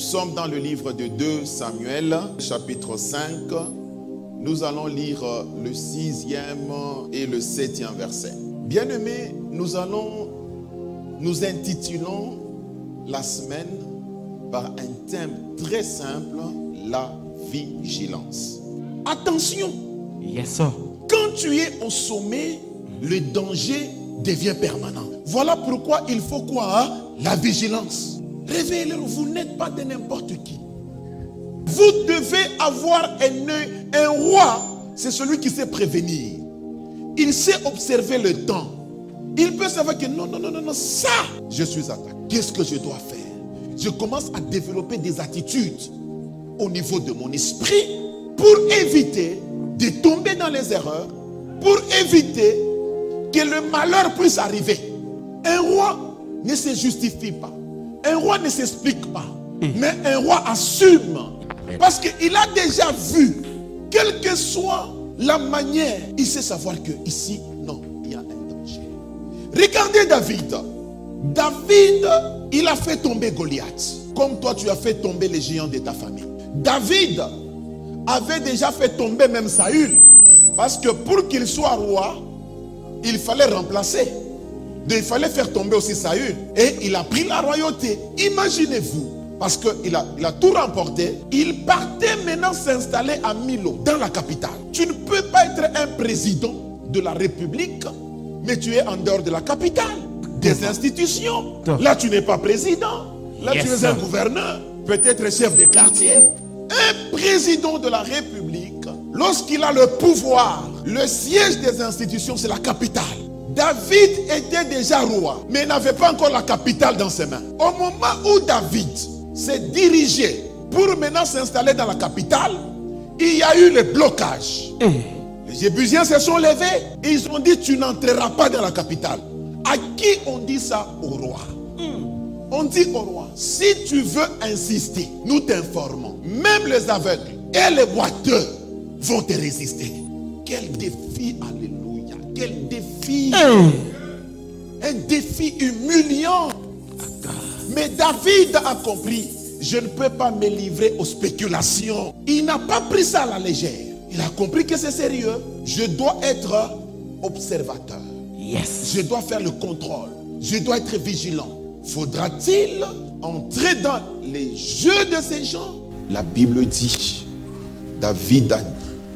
sommes dans le livre de 2 Samuel, chapitre 5. Nous allons lire le 6e et le 7e verset. Bien-aimés, nous intitulons la semaine par un thème très simple, la vigilance. Attention, Yes, sir. quand tu es au sommet, le danger devient permanent. Voilà pourquoi il faut quoi? La vigilance. Réveillez-le, vous n'êtes pas de n'importe qui. Vous devez avoir un œil. Un roi, c'est celui qui sait prévenir. Il sait observer le temps. Il peut savoir que non, ça, je suis attaqué. Qu'est-ce que je dois faire? Je commence à développer des attitudes au niveau de mon esprit pour éviter de tomber dans les erreurs, pour éviter que le malheur puisse arriver. Un roi ne se justifie pas. Un roi ne s'explique pas. Mais un roi assume. Parce qu'il a déjà vu, quelle que soit la manière, il sait savoir que ici, non, il y a un danger. Regardez David. David, il a fait tomber Goliath. Comme toi, tu as fait tomber les géants de ta famille. David avait déjà fait tomber même Saül. Parce que pour qu'il soit roi, il fallait remplacer. Il fallait faire tomber aussi Saül. Et il a pris la royauté. Imaginez-vous. Parce qu'il a tout remporté. Il partait maintenant s'installer à Milo, dans la capitale. Tu ne peux pas être un président de la République, mais tu es en dehors de la capitale, des institutions. Là, tu n'es pas président. Là, tu es un gouverneur, peut-être chef de quartier. Un président de la République, lorsqu'il a le pouvoir, le siège des institutions, c'est la capitale. David était déjà roi, mais n'avait pas encore la capitale dans ses mains. Au moment où David s'est dirigé pour maintenant s'installer dans la capitale, il y a eu le blocage. Les Jébusiens se sont levés et ils ont dit: tu n'entreras pas dans la capitale. À qui on dit ça? Au roi. On dit au roi: si tu veux insister, nous t'informons. Même les aveugles et les boiteux vont te résister. Quel défi, alléluia. Quel défi. Un défi humiliant. Mais David a compris: je ne peux pas me livrer aux spéculations. Il n'a pas pris ça à la légère. Il a compris que c'est sérieux. Je dois être observateur. Yes. Je dois faire le contrôle. Je dois être vigilant. Faudra-t-il entrer dans les jeux de ces gens? La Bible dit, David,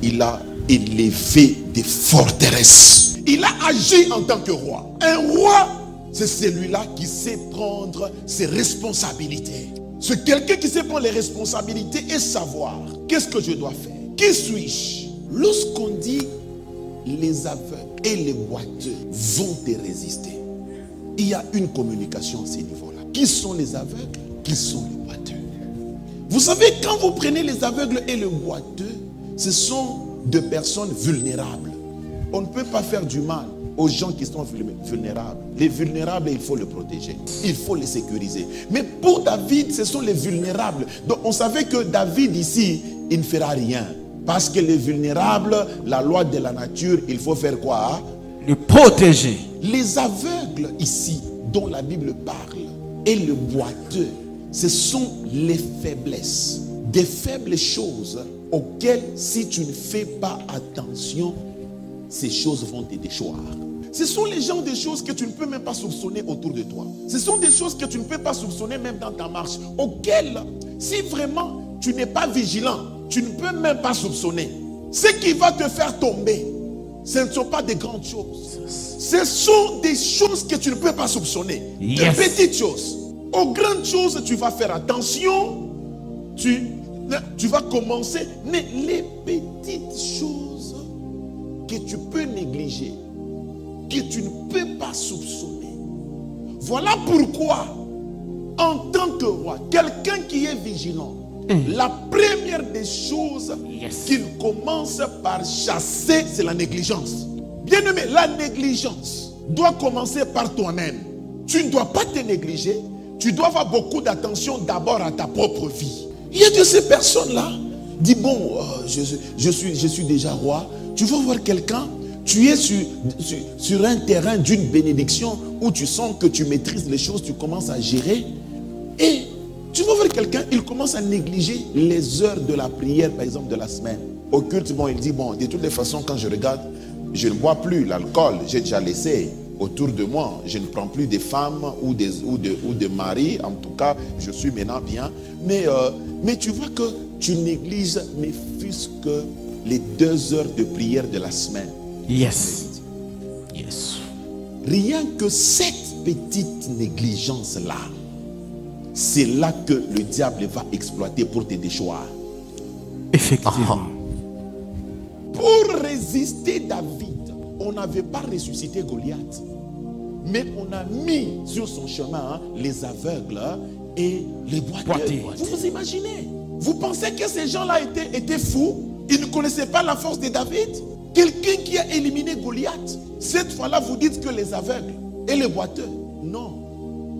il a élevé des forteresses. Il a agi en tant que roi. Un roi, c'est celui-là qui sait prendre ses responsabilités. C'est quelqu'un qui sait prendre les responsabilités et savoir qu'est-ce que je dois faire. Qui suis-je? Lorsqu'on dit les aveugles et les boiteux vont te résister, il y a une communication à ces niveaux-là. Qui sont les aveugles? Qui sont les boiteux? Vous savez, quand vous prenez les aveugles et les boiteux, ce sont deux personnes vulnérables. On ne peut pas faire du mal aux gens qui sont vulnérables. Les vulnérables, il faut les protéger. Il faut les sécuriser. Mais pour David, ce sont les vulnérables. Donc on savait que David ici, il ne fera rien. Parce que les vulnérables, la loi de la nature, il faut faire quoi? Le protéger. Les aveugles ici, dont la Bible parle, et le boiteux, ce sont les faiblesses. Des faibles choses auxquelles, si tu ne fais pas attention, ces choses vont te déchoir. Ce sont les genres de choses que tu ne peux même pas soupçonner autour de toi. Ce sont des choses que tu ne peux pas soupçonner même dans ta marche, auxquelles, si vraiment tu n'es pas vigilant, tu ne peux même pas soupçonner. Ce qui va te faire tomber, ce ne sont pas des grandes choses. Ce sont des choses que tu ne peux pas soupçonner. Des petites choses. Aux grandes choses, tu vas faire attention. Tu vas commencer. Mais les petites choses que tu peux négliger, que tu ne peux pas soupçonner. Voilà pourquoi, en tant que roi, quelqu'un qui est vigilant, la première des choses qu'il commence par chasser, c'est la négligence. Bien-aimé, la négligence doit commencer par toi-même. Tu ne dois pas te négliger. Tu dois avoir beaucoup d'attention d'abord à ta propre vie. Il y a de ces personnes-là qui disent, bon, je suis déjà roi. Tu vas voir quelqu'un, tu es sur un terrain d'une bénédiction où tu sens que tu maîtrises les choses, tu commences à gérer. Et Tu vas voir quelqu'un, il commence à négliger les heures de la prière, par exemple, de la semaine. Au culte, bon, il dit, bon, de toutes les façons, quand je regarde, je ne bois plus l'alcool, j'ai déjà laissé autour de moi. Je ne prends plus des femmes ou des maris, en tout cas, je suis maintenant bien. Mais tu vois que tu négliges, mais fût-ce que les 2 heures de prière de la semaine. Yes. Yes. Rien que cette petite négligence-là, c'est là que le diable va exploiter pour te déchoir. Effectivement. Pour résister David, on n'avait pas ressuscité Goliath, mais on a mis sur son chemin les aveugles et les boiteux. Vous vous imaginez? Vous pensez que ces gens-là étaient fous? Ils ne connaissaient pas la force de David? Quelqu'un qui a éliminé Goliath. Cette fois-là, vous dites que les aveugles et les boiteux. Non.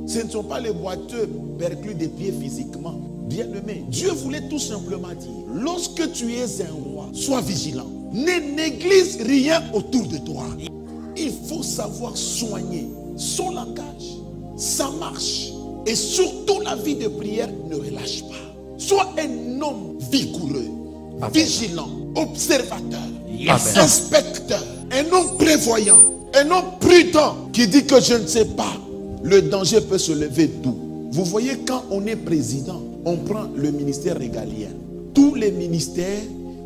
Ce ne sont pas les boiteux perclus des pieds physiquement. Bien-aimé, Dieu voulait tout simplement dire, lorsque tu es un roi, sois vigilant. Ne néglige rien autour de toi. Il faut savoir soigner son langage, sa marche. Et surtout la vie de prière, ne relâche pas. Sois un homme vigoureux, vigilant, observateur, inspecteur, un homme prévoyant, un homme prudent qui dit que je ne sais pas. Le danger peut se lever d'où? Vous voyez, quand on est président, on prend le ministère régalien. Tous les ministères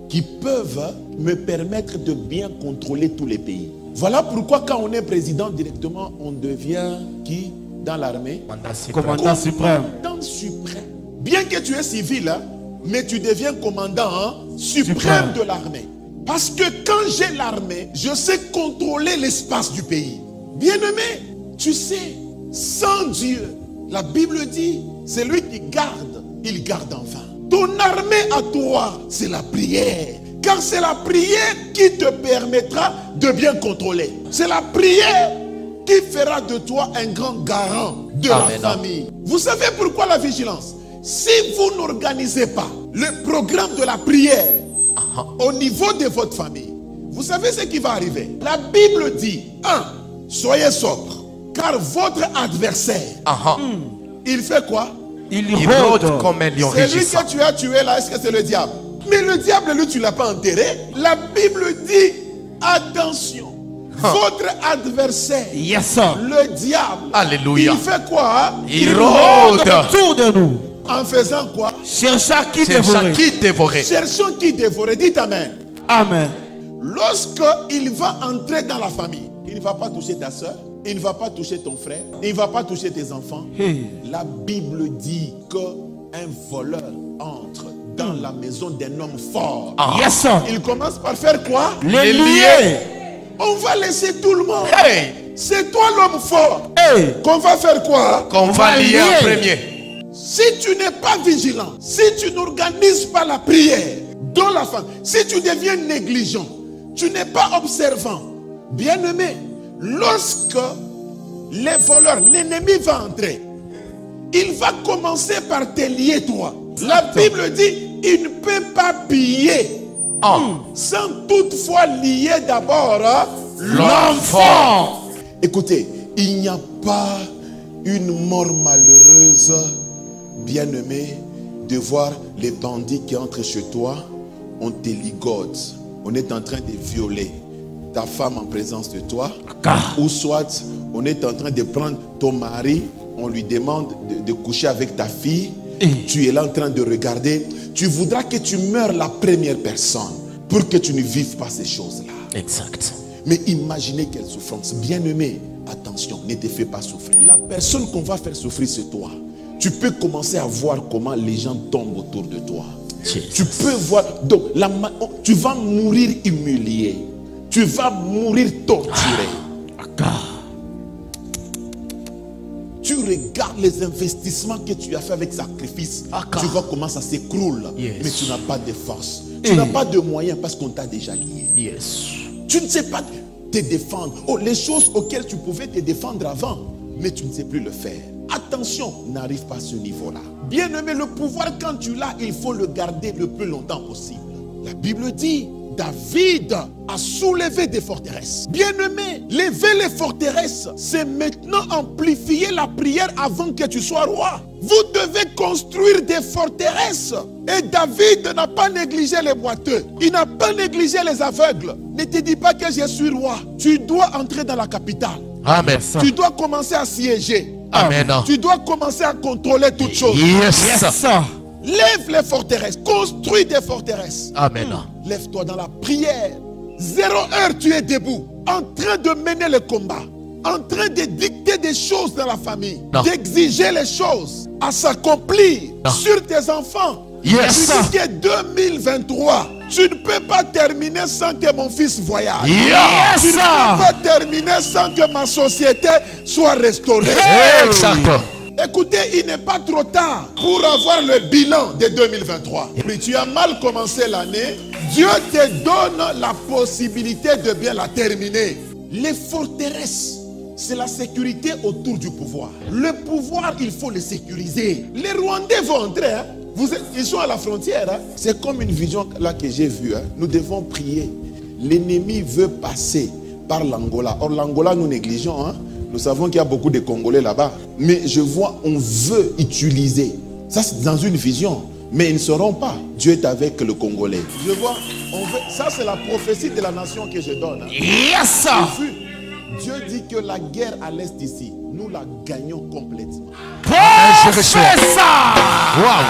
qui peuvent me permettre de bien contrôler tous les pays. Voilà pourquoi quand on est président directement, on devient qui dans l'armée? Commandant suprême. Commandant suprême. Bien que tu es civil, mais tu deviens commandant suprême de l'armée. Parce que quand j'ai l'armée, je sais contrôler l'espace du pays. Bien-aimé, tu sais, sans Dieu, la Bible dit, c'est lui qui garde, il garde enfin. Ton armée à toi, c'est la prière. Car c'est la prière qui te permettra de bien contrôler. C'est la prière qui fera de toi un grand garant de la famille. Vous savez pourquoi la vigilance? Si vous n'organisez pas le programme de la prière au niveau de votre famille, vous savez ce qui va arriver. La Bible dit, 1. Soyez sobre, car votre adversaire, il fait quoi? Il rôde comme un lion Celui rugissant. que tu as tué là, est-ce que c'est le diable? Mais le diable, lui, tu ne l'as pas enterré. La Bible dit, attention, votre adversaire, le diable, Alléluia. il fait quoi? Il rôde autour de nous. En faisant quoi? Cherchant qui cherchant dévorer. qui dévorer. Cherchons qui dévorer. Dites Amen. Amen. Lorsqu'il va entrer dans la famille, il ne va pas toucher ta soeur, il ne va pas toucher ton frère, il ne va pas toucher tes enfants. La Bible dit qu'un voleur entre dans la maison d'un homme fort. Il commence par faire quoi? Les lier. On va laisser tout le monde. Hey. C'est toi l'homme fort. Qu'on va faire quoi? Qu'on va lier en premier. Si tu n'es pas vigilant, si tu n'organises pas la prière dans la famille, si tu deviens négligent, tu n'es pas observant, bien-aimé, lorsque les voleurs, l'ennemi va entrer, il va commencer par te lier toi. La Bible dit, il ne peut pas piller sans toutefois lier d'abord l'enfant. Écoutez, il n'y a pas une mort malheureuse, bien-aimé, de voir les bandits qui entrent chez toi, on te ligote, on est en train de violer ta femme en présence de toi, ou soit on est en train de prendre ton mari, on lui demande de coucher avec ta fille, tu es là en train de regarder, tu voudras que tu meurs la première personne pour que tu ne vives pas ces choses-là. Exact. Mais imaginez quelle souffrance. Bien-aimé, attention, ne te fais pas souffrir. La personne qu'on va faire souffrir, c'est toi. Tu peux commencer à voir comment les gens tombent autour de toi. Tu peux voir, donc tu vas mourir humilié. Tu vas mourir torturé. Tu regardes les investissements que tu as fait avec sacrifice. Tu vois comment ça s'écroule. Mais tu n'as pas de force. Tu n'as pas de moyens parce qu'on t'a déjà lié. Tu ne sais pas te défendre. Les choses auxquelles tu pouvais te défendre avant, mais tu ne sais plus le faire. Attention, n'arrive pas à ce niveau-là. Bien-aimé, le pouvoir quand tu l'as, il faut le garder le plus longtemps possible. La Bible dit, David a soulevé des forteresses. Bien-aimé, lever les forteresses, c'est maintenant amplifier la prière avant que tu sois roi. Vous devez construire des forteresses. Et David n'a pas négligé les boiteux. Il n'a pas négligé les aveugles. Ne te dis pas que je suis roi. Tu dois entrer dans la capitale. Amen. Tu dois commencer à siéger. Amen. Tu dois commencer à contrôler toutes choses. Yes. Lève les forteresses. Construis des forteresses. Amen. Lève-toi dans la prière. 0 heure, tu es debout, en train de mener le combat, en train de dicter des choses dans la famille, d'exiger les choses à s'accomplir sur tes enfants. Yes. Tu dis que 2023, tu ne peux pas terminer sans que mon fils voyage. Yes. Tu ne peux pas terminer sans que ma société soit restaurée. Exact. Écoutez, il n'est pas trop tard pour avoir le bilan de 2023. Mais tu as mal commencé l'année. Dieu te donne la possibilité de bien la terminer. Les forteresses, c'est la sécurité autour du pouvoir. Le pouvoir, il faut le sécuriser. Les Rwandais vont entrer. Hein. Ils sont à la frontière. Hein. C'est comme une vision là que j'ai vue. Hein. Nous devons prier. L'ennemi veut passer par l'Angola. Or, l'Angola, nous négligeons. Hein. Nous savons qu'il y a beaucoup de Congolais là-bas. Mais je vois, on veut utiliser. Ça, c'est dans une vision. Mais ils ne sauront pas. Dieu est avec le Congolais. Je vois, ça c'est la prophétie de la nation que je donne. Hein. Yes! Dieu dit que la guerre à l'est ici, nous la gagnons complètement. Ça! Wow.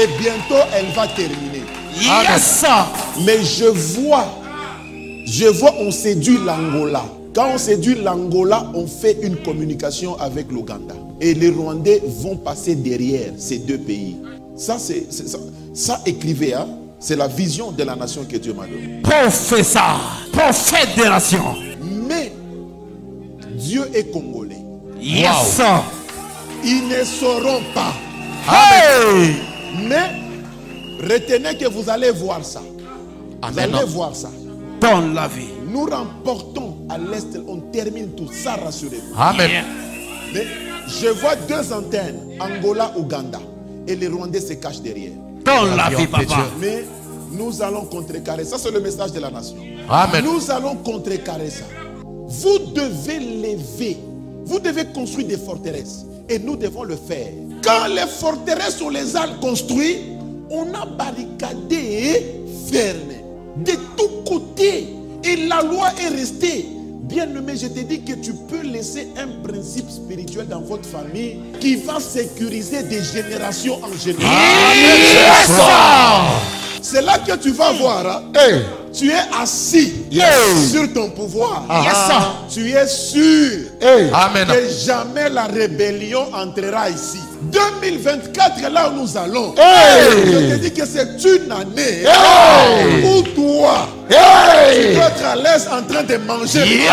Et bientôt, elle va terminer. Yes! Mais je vois, on séduit l'Angola. Quand on séduit l'Angola, on fait une communication avec l'Ouganda. Et les Rwandais vont passer derrière ces deux pays. Ça écrivez, hein? C'est la vision de la nation que Dieu m'a donnée. Professeur, prophète de la nation. Mais Dieu est congolais. Yes! Ils ne sauront pas. Hey! Mais retenez que vous allez voir ça. Amen. Vous allez voir ça. Dans la vie. Nous remportons à l'est, on termine tout ça, rassurez-vous. Amen. Mais je vois 2 antennes, Angola, Ouganda. Et les Rwandais se cachent derrière. Dans la vie, papa. Mais nous allons contrecarrer. Ça, c'est le message de la nation. Amen. Nous allons contrecarrer ça. Vous devez lever. Vous devez construire des forteresses. Et nous devons le faire. Quand les forteresses, on les a construites, on a barricadé et fermé. De tous côtés. Et la loi est restée. Bien-aimé, je te dis que tu peux laisser un principe spirituel dans votre famille qui va sécuriser des générations en génération. C'est là que tu vas voir. Hein? Hey. Tu es assis sur ton pouvoir. Tu es sûr que jamais la rébellion entrera ici. 2024, là où nous allons, je te dis que c'est une année où toi, tu dois être à l'aise en train de manger.